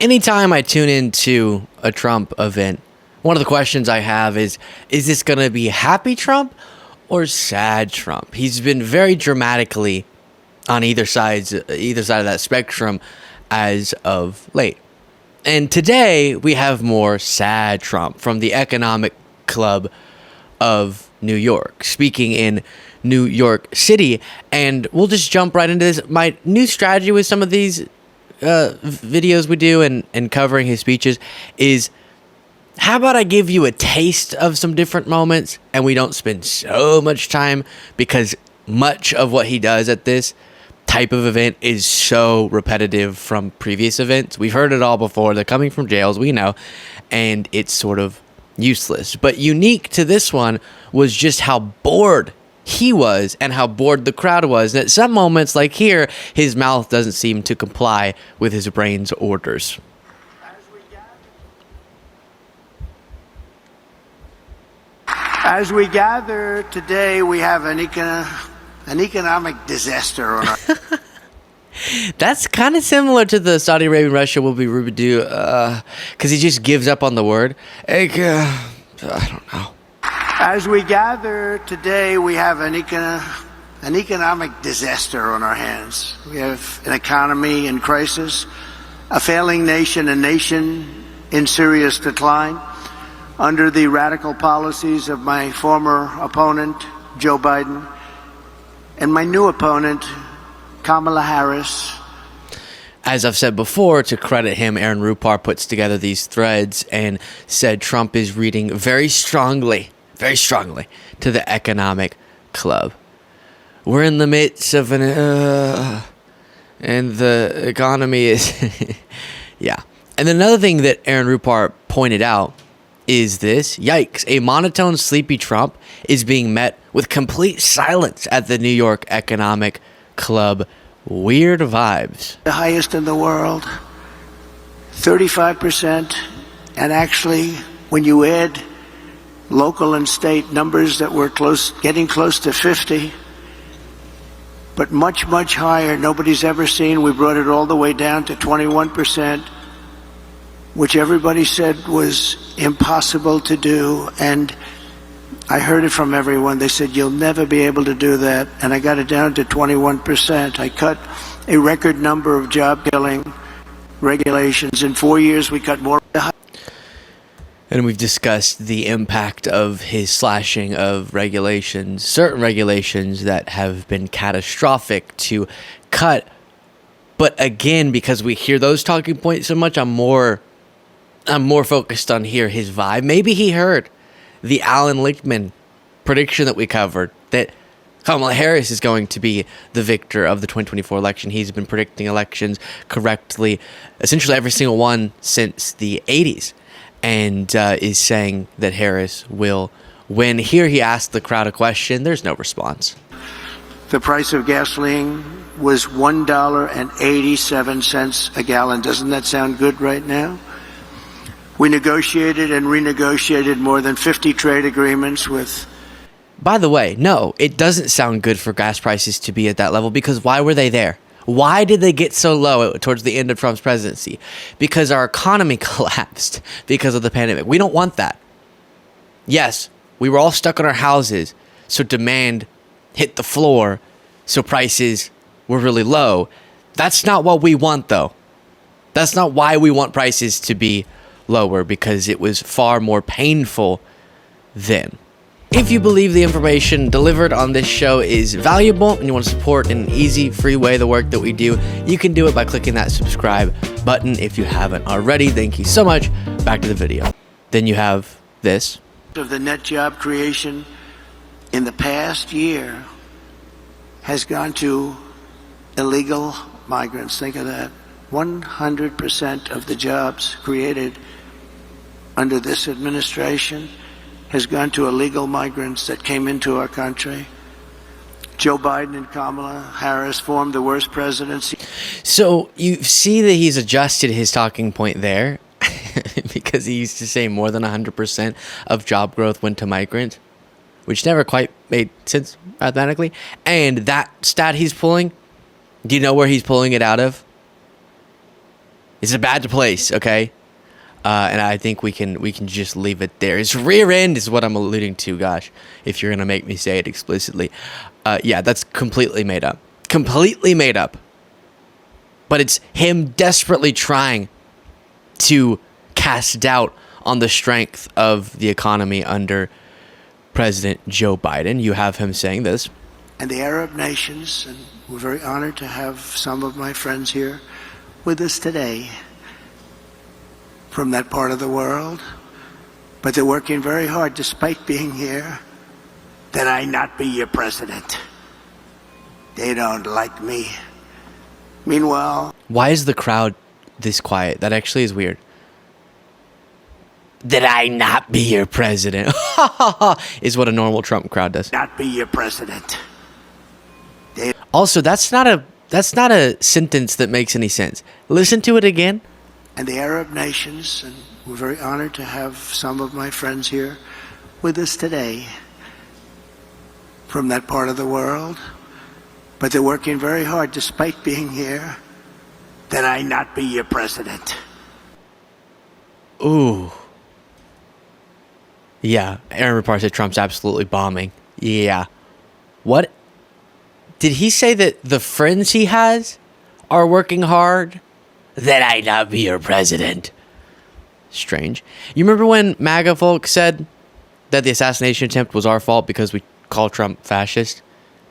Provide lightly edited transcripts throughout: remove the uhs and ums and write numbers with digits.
Anytime I tune into a Trump event, one of the questions I have is this going to be happy Trump or sad Trump? He's been very dramatically on either side of that spectrum as of late. And today we have more sad Trump from the Economic Club of New York, speaking in New York City. And we'll just jump right into this. My new strategy with some of these videos we do and covering his speeches is, how about I give you a taste of some different moments and we don't spend so much time, because much of what he does at this type of event is so repetitive from previous events. We've heard it all before. They're coming from jails, we know, and it's sort of useless. But unique to this one was just how bored he was and how bored the crowd was. And at some moments, like here, his mouth doesn't seem to comply with his brain's orders. As we gather today, we have an economic disaster on our... That's kind of similar to the Saudi Arabia Russia will be Rubidoux, because he just gives up on the word. I don't know. As we gather today, we have an economic disaster on our hands. We have an economy in crisis, a failing nation, a nation in serious decline, under the radical policies of my former opponent, Joe Biden, and my new opponent, Kamala Harris. As I've said before, to credit him, Aaron Rupar puts together these threads and said Trump is reading very strongly to the Economic Club. We're in the midst of and the economy is, yeah. And another thing that Aaron Rupar pointed out is this: yikes, a monotone, sleepy Trump is being met with complete silence at the New York Economic Club. Weird vibes. The highest in the world, 35%, and actually, when you add local and state numbers that were getting close to 50, but much, much higher, nobody's ever seen. We brought it all the way down to 21%, which everybody said was impossible to do. And I heard it from everyone. They said, you'll never be able to do that. And I got it down to 21%. I cut a record number of job-killing regulations. In 4 years, we cut more. And we've discussed the impact of his slashing of regulations, certain regulations that have been catastrophic to cut. But again, because we hear those talking points so much, I'm more focused on his vibe. Maybe he heard the Alan Lichtman prediction that we covered, that Kamala Harris is going to be the victor of the 2024 election. He's been predicting elections correctly, essentially every single one since the 80s, and is saying that Harris will win. Here he asked the crowd a question. There's no response. The price of gasoline was $1.87 a gallon. Doesn't that sound good right now? We negotiated and renegotiated more than 50 trade agreements with... By the way, no, it doesn't sound good for gas prices to be at that level, because why were they there? Why did they get so low towards the end of Trump's presidency? Because our economy collapsed because of the pandemic. We don't want that. Yes, we were all stuck in our houses, so demand hit the floor, so prices were really low. That's not what we want, though. That's not why we want prices to be lower, because it was far more painful then. If you believe the information delivered on this show is valuable and you want to support in an easy, free way the work that we do, you can do it by clicking that subscribe button if you haven't already. Thank you so much. Back to the video. Then you have this. Of the net job creation in the past year has gone to illegal migrants. Think of that. 100% of the jobs created under this administration has gone to illegal migrants that came into our country. Joe Biden and Kamala Harris formed the worst presidency. So you see that he's adjusted his talking point there because he used to say more than 100% of job growth went to migrants, which never quite made sense mathematically. And that stat he's pulling, do you know where he's pulling it out of? It's a bad place, okay? And I think we can just leave it there. His rear end is what I'm alluding to, gosh, if you're going to make me say it explicitly. Yeah, that's completely made up. Completely made up. But it's him desperately trying to cast doubt on the strength of the economy under President Joe Biden. You have him saying this. And the Arab nations, and we're very honored to have some of my friends here with us today from that part of the world, but they're working very hard despite being here, that I not be your president. They don't like me. Meanwhile, why is the crowd this quiet? That actually is weird. That I not be your president is what a normal Trump crowd does. Not be your president. Also, that's not a sentence that makes any sense. Listen to it again. And the Arab nations, and we're very honored to have some of my friends here with us today from that part of the world, but they're working very hard despite being here, that I not be your president. Ooh. Yeah, Aaron Rappaport said Trump's absolutely bombing. Yeah. What? Did he say that the friends he has are working hard? That I not be your president. Strange. You remember when MAGA folks said that the assassination attempt was our fault because we called Trump fascist?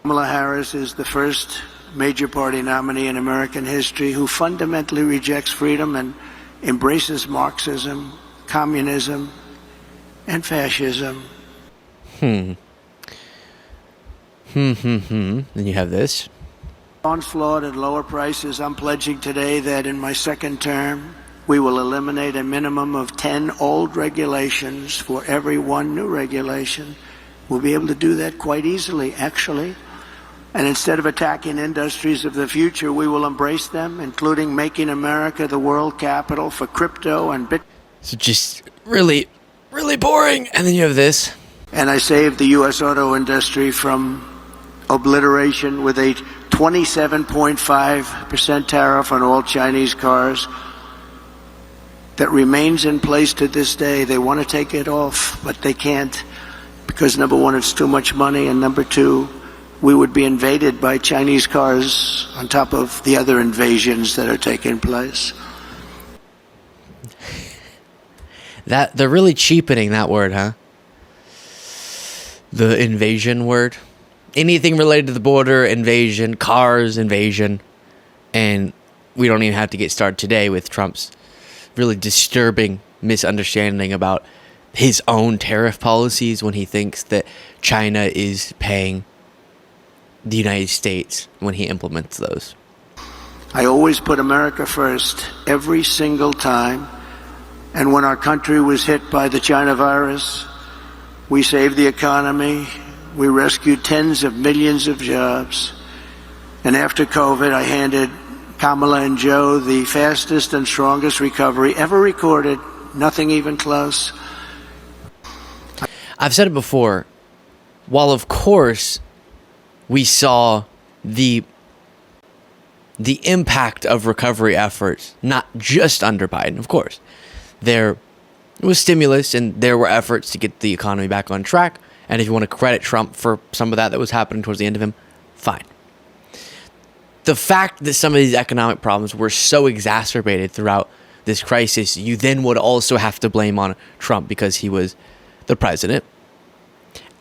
Kamala Harris is the first major party nominee in American history who fundamentally rejects freedom and embraces Marxism, communism, and fascism. Then you have this. Onslaught and lower prices, I'm pledging today that in my second term, we will eliminate a minimum of 10 old regulations for every one new regulation. We'll be able to do that quite easily, actually. And instead of attacking industries of the future, we will embrace them, including making America the world capital for crypto and Bitcoin. So just really, really boring. And then you have this. And I saved the U.S. auto industry from obliteration with a 27.5% tariff on all Chinese cars that remains in place to this day. They want to take it off, but they can't because, number one, it's too much money, and number two, we would be invaded by Chinese cars on top of the other invasions that are taking place. That they're really cheapening that word, huh? The invasion word. Anything related to the border, invasion, cars, invasion. And we don't even have to get started today with Trump's really disturbing misunderstanding about his own tariff policies when he thinks that China is paying the United States when he implements those. I always put America first every single time. And when our country was hit by the China virus, we saved the economy. We rescued tens of millions of jobs. And after COVID, I handed Kamala and Joe the fastest and strongest recovery ever recorded. Nothing even close. I've said it before. While, of course, we saw the impact of recovery efforts, not just under Biden, of course. There was stimulus and there were efforts to get the economy back on track. And if you want to credit Trump for some of that was happening towards the end of him, fine. The fact that some of these economic problems were so exacerbated throughout this crisis, you then would also have to blame on Trump because he was the president.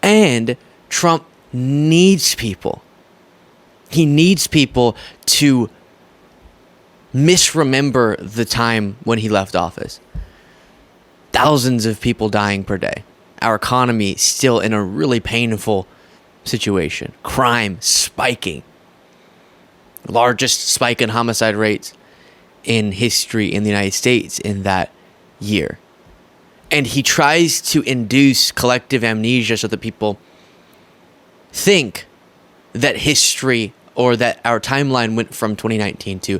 And Trump needs people. He needs people to misremember the time when he left office. Thousands of people dying per day. Our economy still in a really painful situation. Crime spiking. Largest spike in homicide rates in history in the United States in that year. And he tries to induce collective amnesia so that people think that history or that our timeline went from 2019 to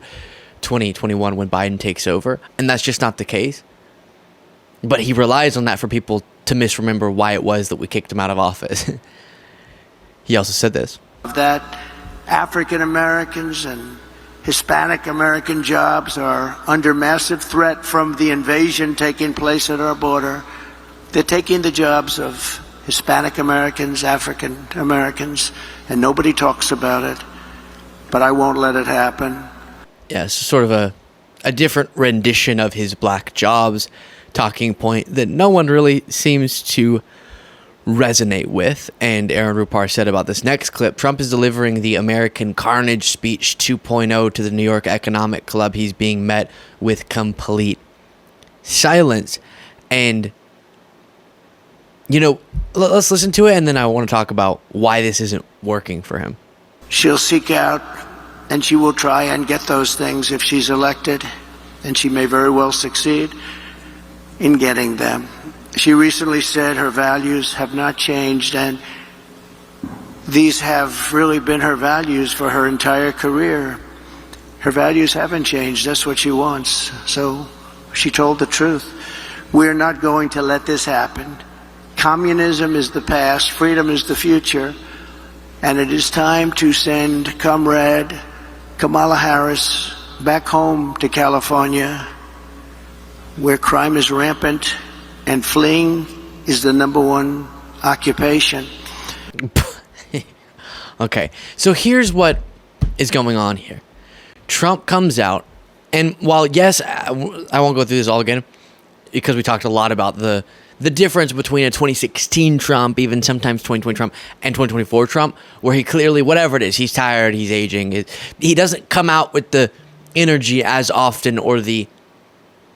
2021 when Biden takes over. And that's just not the case. But he relies on that for people to misremember why it was that we kicked him out of office. He also said this. That African Americans and Hispanic American jobs are under massive threat from the invasion taking place at our border. They're taking the jobs of Hispanic Americans, African Americans, and nobody talks about it. But I won't let it happen. Yeah, it's sort of a different rendition of his black jobs talking point that no one really seems to resonate with. And Aaron Rupar said about this next clip, Trump is delivering the American Carnage speech 2.0 to the New York Economic Club. He's being met with complete silence. And, you know, let's listen to it, and then I want to talk about why this isn't working for him. She'll seek out and she will try and get those things if she's elected, and she may very well succeed in getting them. She recently said her values have not changed, and these have really been her values for her entire career. Her values haven't changed. That's what she wants. So she told the truth. We're not going to let this happen. Communism is the past, freedom is the future, and it is time to send Comrade Kamala Harris back home to California, where crime is rampant and fleeing is the #1 occupation. Okay, so here's what is going on here. Trump comes out, and while, yes, I won't go through this all again, because we talked a lot about the difference between a 2016 Trump, even sometimes 2020 Trump, and 2024 Trump, where he clearly, whatever it is, he's tired, he's aging. He doesn't come out with the energy as often or the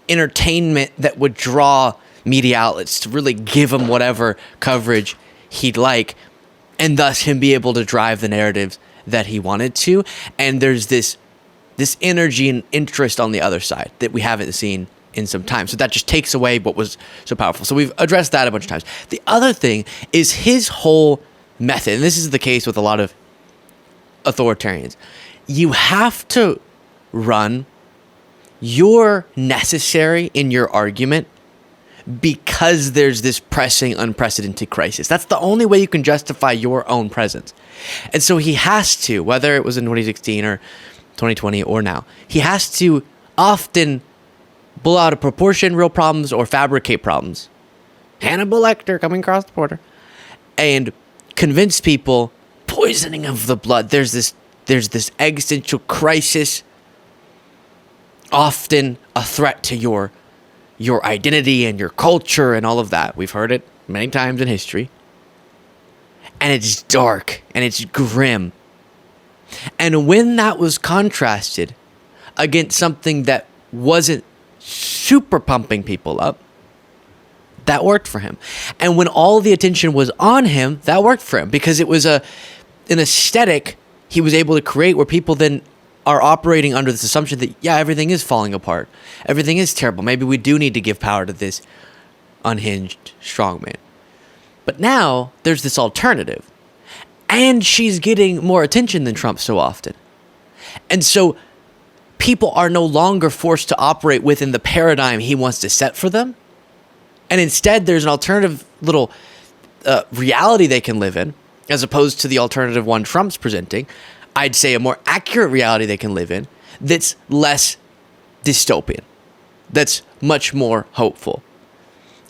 entertainment that would draw media outlets to really give him whatever coverage he'd like, and thus him be able to drive the narratives that he wanted to. And there's this energy and interest on the other side that we haven't seen in some time. So that just takes away what was so powerful. So we've addressed that a bunch of times. The other thing is his whole method, and this is the case with a lot of authoritarians. You have to run your necessary in your argument because there's this pressing, unprecedented crisis. That's the only way you can justify your own presence. And so he has to, whether it was in 2016 or 2020 or now, he has to often blow out of proportion real problems or fabricate problems. Hannibal Lecter coming across the border. And convince people, poisoning of the blood. There's this existential crisis, often a threat to your identity and your culture and all of that. We've heard it many times in history. And it's dark and it's grim. And when that was contrasted against something that wasn't super pumping people up, that worked for him. And when all the attention was on him, that worked for him because it was an aesthetic he was able to create where people then are operating under this assumption that, yeah, everything is falling apart. Everything is terrible. Maybe we do need to give power to this unhinged strongman. But now there's this alternative. And she's getting more attention than Trump so often. And so people are no longer forced to operate within the paradigm he wants to set for them. And instead, there's an alternative little reality they can live in, as opposed to the alternative one Trump's presenting. I'd say a more accurate reality they can live in that's less dystopian, that's much more hopeful,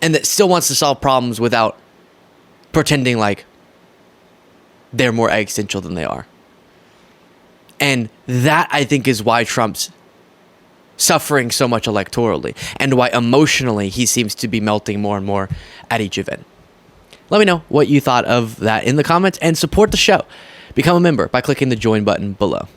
and that still wants to solve problems without pretending like they're more existential than they are. And that, I think, is why Trump's suffering so much electorally and why emotionally he seems to be melting more and more at each event. Let me know what you thought of that in the comments and support the show. Become a member by clicking the join button below.